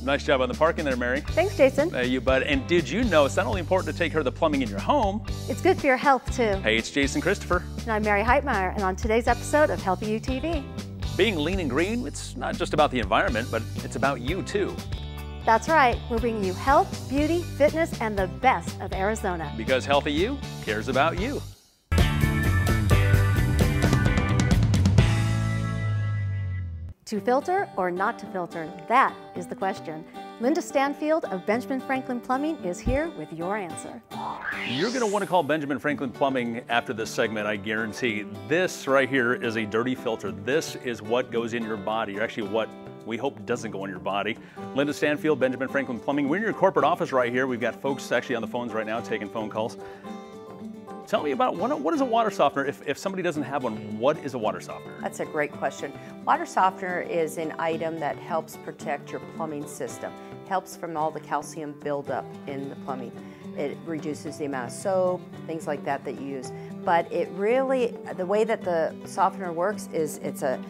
Nice job on the parking there, Mary. Thanks, Jason. You bud. And did you know it's not only important to take care of the plumbing in your home? It's good for your health, too. Hey, it's Jason Christopher. And I'm Mary Heitmeyer, and on today's episode of Healthy HUTV. Being lean and green, it's not just about the environment, but it's about you, too. That's right. We're bringing you health, beauty, fitness, and the best of Arizona. Because Healthy You cares about you. To filter or not to filter? That is the question. Linda Stanfield of Benjamin Franklin Plumbing is here with your answer. You're going to want to call Benjamin Franklin Plumbing after this segment, I guarantee. This right here is a dirty filter. This is what goes in your body, or actually what we hope doesn't go in your body. Linda Stanfield, Benjamin Franklin Plumbing. We're in your corporate office right here. We've got folks actually on the phones right now taking phone calls. Tell me about what is a water softener? If somebody doesn't have one, what is a water softener? That's a great question. Water softener is an item that helps protect your plumbing system. Helps from all the calcium buildup in the plumbing. It reduces the amount of soap, things like that that you use. But it really, the way that the softener works is it's a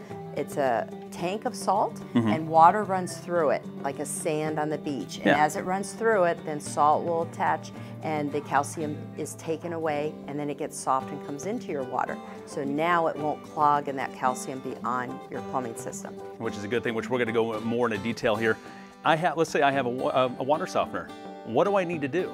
tank of salt and water runs through it like a sand on the beach. And as it runs through it, then salt will attach and the calcium is taken away and then it gets soft and comes into your water. So now it won't clog and that calcium be on your plumbing system. Which is a good thing, which we're going to go more into detail here. Let's say I have a water softener. What do I need to do?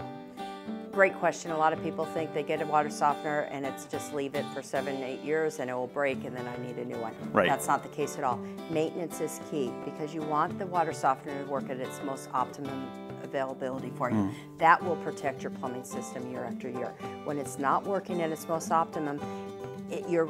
Great question. A lot of people think they get a water softener and it's just leave it for 7 to 8 years and it will break and then I need a new one. Right. That's not the case at all. Maintenance is key because you want the water softener to work at its most optimum availability for you. That will protect your plumbing system year after year. When it's not working at its most optimum, you're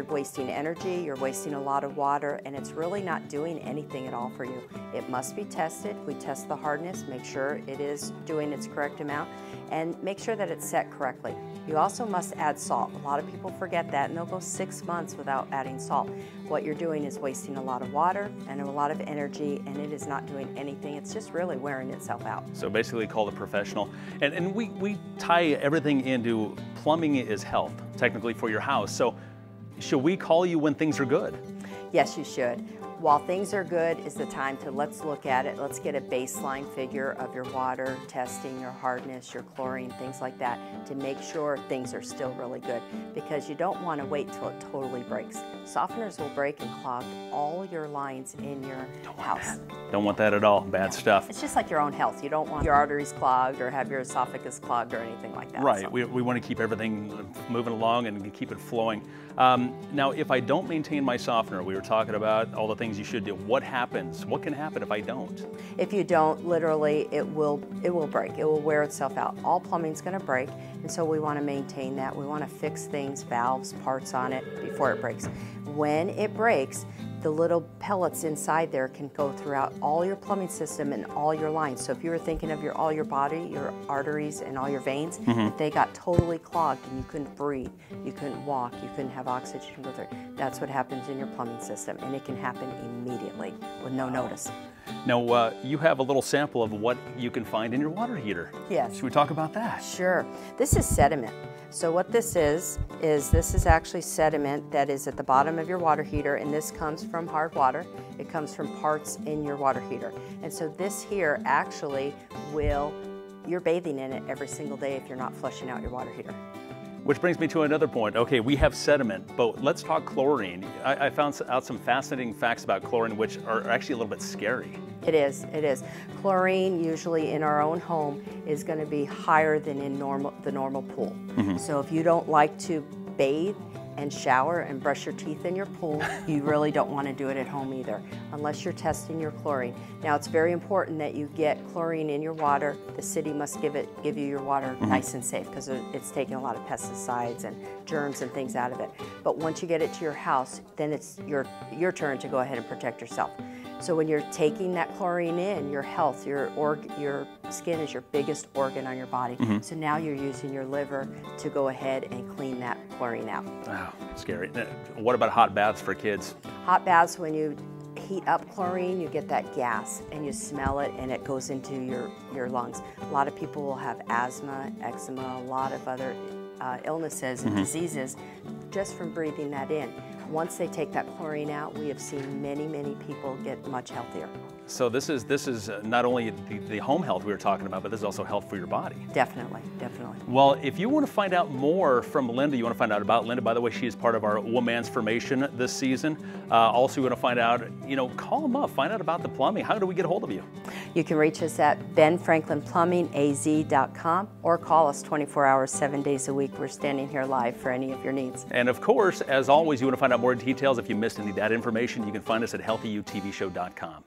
wasting energy, you're wasting a lot of water, and it's really not doing anything at all for you. It must be tested. We test the hardness, make sure it is doing its correct amount, and make sure that it's set correctly. You also must add salt. A lot of people forget that, and they'll go 6 months without adding salt. What you're doing is wasting a lot of water and a lot of energy, and it is not doing anything. It's just really wearing itself out. So basically call the professional. And we tie everything into plumbing is health, technically, for your house. So should we call you when things are good? Yes, you should. While things are good is the time to let's look at it. Let's get a baseline figure of your water, testing your hardness, your chlorine, things like that, to make sure things are still really good, because you don't want to wait till it totally breaks. Softeners will break and clog all your lines in your house. Don't want that at all. Bad stuff. It's just like your own health. You don't want your arteries clogged or have your esophagus clogged or anything like that. Right. So. We want to keep everything moving along and keep it flowing. Now, if I don't maintain my softener, we were talking about all the things you should do. What happens? What can happen if I don't? If you don't, literally, it will break. It will wear itself out. All plumbing's going to break, and so we want to maintain that. We want to fix things, valves, parts on it before it breaks. When it breaks, the little pellets inside there can go throughout all your plumbing system and all your lines. So if you were thinking of all your body, your arteries and all your veins, if they got totally clogged and you couldn't breathe, you couldn't walk, you couldn't have oxygen go through, that's what happens in your plumbing system, and it can happen immediately with no notice. Now, you have a little sample of what you can find in your water heater. Yes. Should we talk about that? Sure. This is sediment. So what this is actually sediment that is at the bottom of your water heater, and this comes from hard water. It comes from parts in your water heater. And so this here actually you're bathing in it every single day if you're not flushing out your water heater. Which brings me to another point. Okay, we have sediment, but let's talk chlorine. I found out some fascinating facts about chlorine, which are actually a little bit scary. It is, it is. Chlorine, usually in our own home, is going to be higher than in the normal pool. So if you don't like to bathe and shower and brush your teeth in your pool, you really don't want to do it at home either, unless you're testing your chlorine. Now, it's very important that you get chlorine in your water. The city must give you your water nice and safe, because it's taking a lot of pesticides and germs and things out of it. But once you get it to your house, then it's your turn to go ahead and protect yourself. So when you're taking that chlorine in, your health, your skin is your biggest organ on your body. So now you're using your liver to go ahead and clean that chlorine out. Wow, scary. What about hot baths for kids? Hot baths, when you heat up chlorine, you get that gas and you smell it and it goes into your lungs. A lot of people will have asthma, eczema, a lot of other illnesses and diseases just from breathing that in. once they take that chlorine out, we have seen many, many people get much healthier. So this is not only the home health we were talking about, but this is also health for your body. Definitely, definitely. Well, if you want to find out more from Linda, you want to find out about Linda, by the way, she is part of our Woman's Formation this season. Also, you want to find out, call them up, find out about the plumbing. How do we get a hold of you? You can reach us at benfranklinplumbingaz.com or call us 24 hours, 7 days a week. We're standing here live for any of your needs. And of course, as always, you want to find out more details. If you missed any of that information, you can find us at healthyutvshow.com.